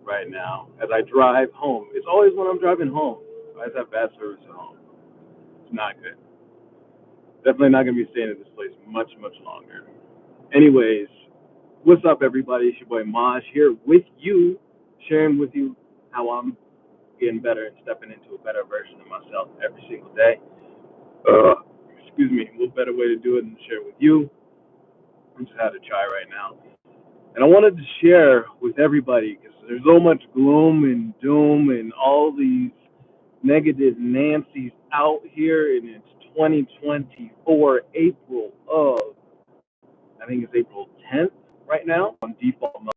right now as I drive home. It's always when I'm driving home. I always have bad service at home. It's not good. Definitely not going to be staying at this place much, much longer. Anyways, what's up, everybody? It's your boy Maj here with you, sharing with you how I'm getting better and stepping into a better version of myself every single day. Uh, excuse me, what better way to do it than to share with you? I'm just had a chai right now. And I wanted to share with everybody because there's so much gloom and doom and all these negative Nancy's out here, and it's 2024, April of, I think it's April 10th right now, on default mode,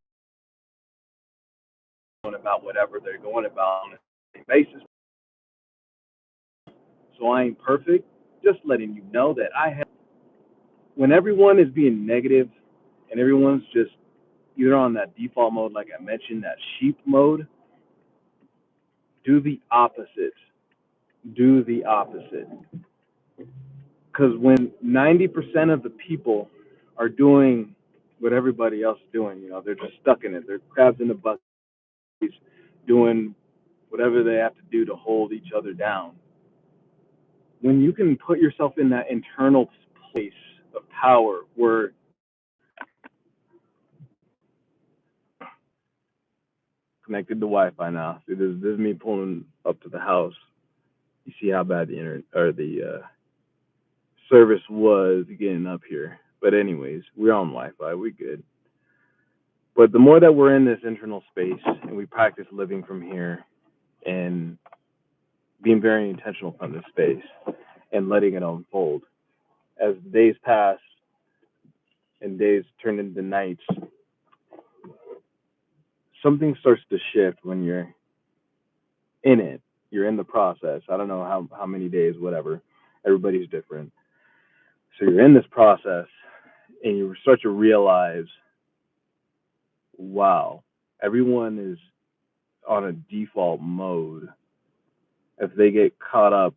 about whatever they're going about on a daily basis. So I ain't perfect. Just letting you know that when everyone is being negative and everyone's just either on that default mode, like I mentioned, that sheep mode, do the opposite. Do the opposite. Because when 90% of the people are doing what everybody else is doing, they're just stuck in it. They're crabs in the bucket, doing whatever they have to do to hold each other down. When you can put yourself in that internal place of power where connected to Wi-Fi now. See, this is me pulling up to the house. You see how bad the internet or the service was getting up here. But anyways, we're on Wi-Fi. We good. But the more that we're in this internal space and we practice living from here and being very intentional from this space and letting it unfold, as days pass and days turn into nights, something starts to shift when you're in it. You're in the process. I don't know how many days, whatever. Everybody's different. So you're in this process and you start to realize, wow, everyone is on a default mode if they get caught up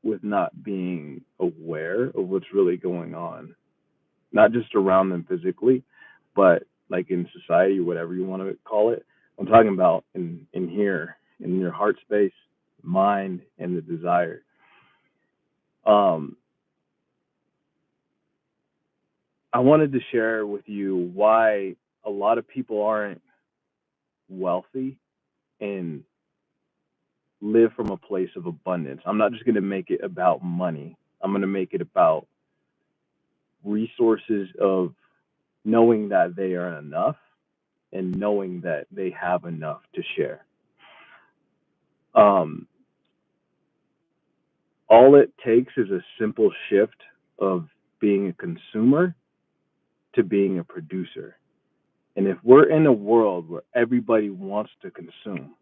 with not being aware of what's really going on, not just around them physically, but like in society, whatever you want to call it. I'm talking about in here, in your heart space, mind, and the desire. I wanted to share with you why a lot of people aren't wealthy and live from a place of abundance. I'm not just going to make it about money. I'm going to make it about resources of knowing that they are enough and knowing that they have enough to share. Um, all it takes is a simple shift of being a consumer to being a producer. And if we're in a world where everybody wants to consume,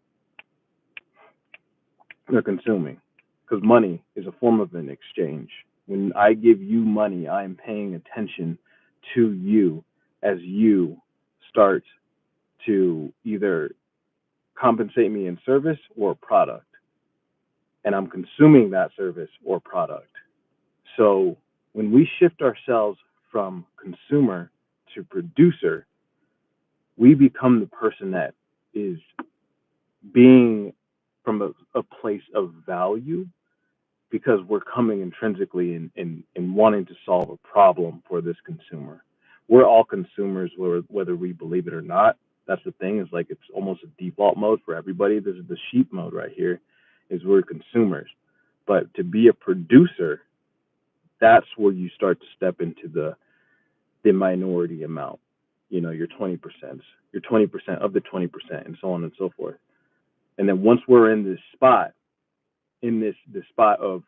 they're consuming because money is a form of an exchange. When I give you money, I am paying attention to you as you start to either compensate me in service or product, and I'm consuming that service or product. So when we shift ourselves from consumer to producer, we become the person that is being from a place of value because we're coming intrinsically in wanting to solve a problem for this consumer. We're all consumers, whether we believe it or not. That's the thing, is like it's almost a default mode for everybody. This is the sheep mode right here, is we're consumers. But to be a producer, that's where you start to step into the minority amount. Your 20%, your 20% of the 20%, and so on and so forth. And then once we're in this spot, this spot of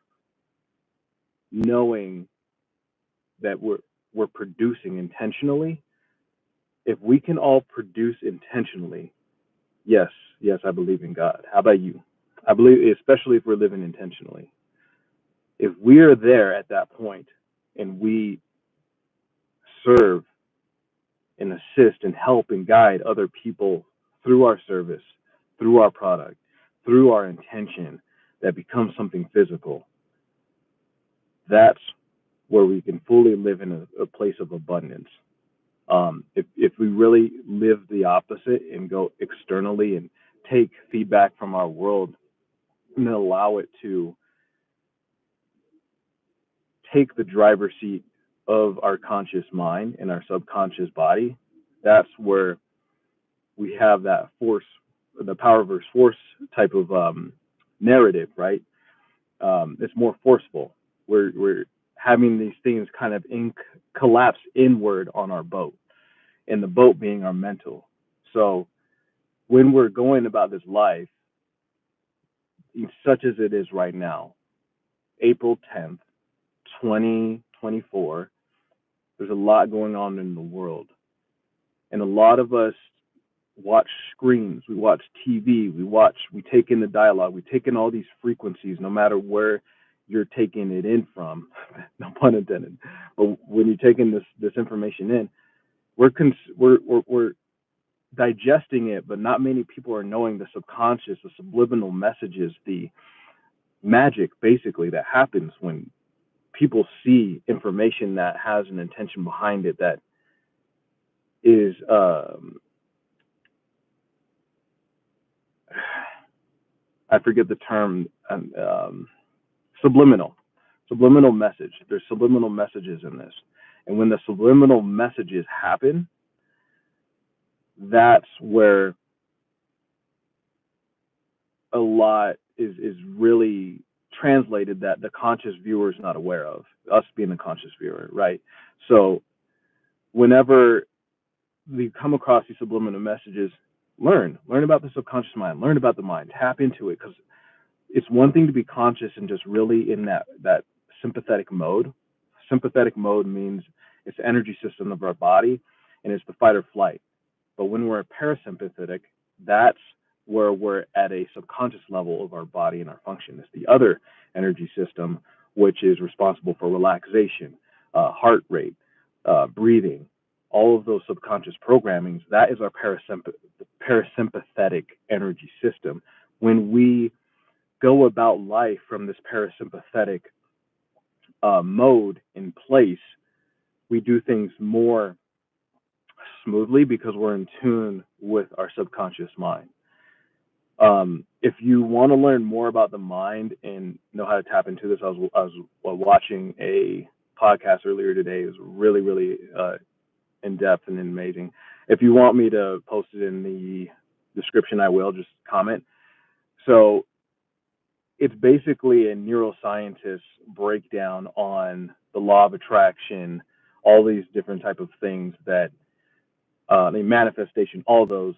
knowing that we're producing intentionally, if we can all produce intentionally, yes, I believe in God. How about you? I believe, especially if we're living intentionally, if we are there at that point and we serve and assist and help and guide other people through our service, through our product, through our intention, that becomes something physical, that's where we can fully live in a place of abundance. If we really live the opposite and go externally and take feedback from our world and allow it to take the driver's seat of our conscious mind and our subconscious body, that's where we have that force, the power versus force type of narrative, right? It's more forceful. We're having these things kind of collapse inward on our boat, and the boat being our mental. So when we're going about this life, such as it is right now, April 10th, 2024, there's a lot going on in the world. And a lot of us watch screens, we watch TV, we take in the dialogue, we take in all these frequencies, no matter where you're taking it in from, no pun intended. But when you're taking this information in, we're digesting it, but not many people are knowing the subconscious, the subliminal messages, the magic basically that happens when people see information that has an intention behind it that is I forget the term, subliminal message. There's subliminal messages in this, and when the subliminal messages happen, that's where a lot is really translated that the conscious viewer is not aware of, us being the conscious viewer, right? So whenever we come across these subliminal messages, learn about the subconscious mind, learn about the mind, tap into it, because it's one thing to be conscious and just really in that sympathetic mode. Sympathetic mode means it's the energy system of our body, and it's the fight or flight. But when we're parasympathetic, that's where we're at a subconscious level of our body and our function. It's the other energy system, which is responsible for relaxation, heart rate, breathing, all of those subconscious programmings. That is our parasympathetic energy system. When we go about life from this parasympathetic mode in place, we do things more smoothly because we're in tune with our subconscious mind. If you want to learn more about the mind and know how to tap into this, I was watching a podcast earlier today. It was really, really in depth and amazing. If you want me to post it in the description, I will. Just comment. So it's basically a neuroscientist breakdown on the law of attraction, all these different type of things that the manifestation, all those,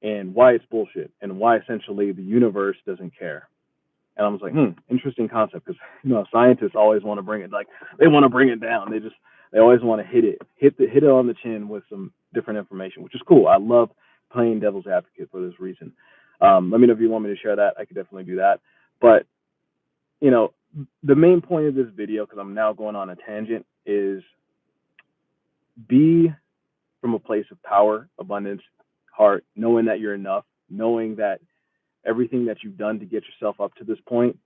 and why it's bullshit, and why essentially the universe doesn't care. And I was like, interesting concept, because scientists always want to bring it, like they want to bring it down. They always want to hit it on the chin with some different information, which is cool. I love playing devil's advocate for this reason. Let me know if you want me to share that. I could definitely do that. But the main point of this video, because I'm now going on a tangent, is be from a place of power, abundance, heart, knowing that you're enough, knowing that everything that you've done to get yourself up to this point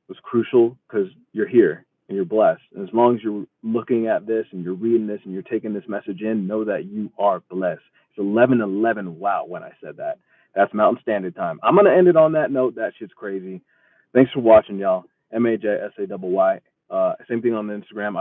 was crucial because you're here and you're blessed. And as long as you're looking at this and you're reading this and you're taking this message in, know that you are blessed. It's 11:11. Wow, when I said that. That's Mountain Standard Time. I'm going to end it on that note. That shit's crazy. Thanks for watching, y'all. MAJSAYY. Same thing on the Instagram.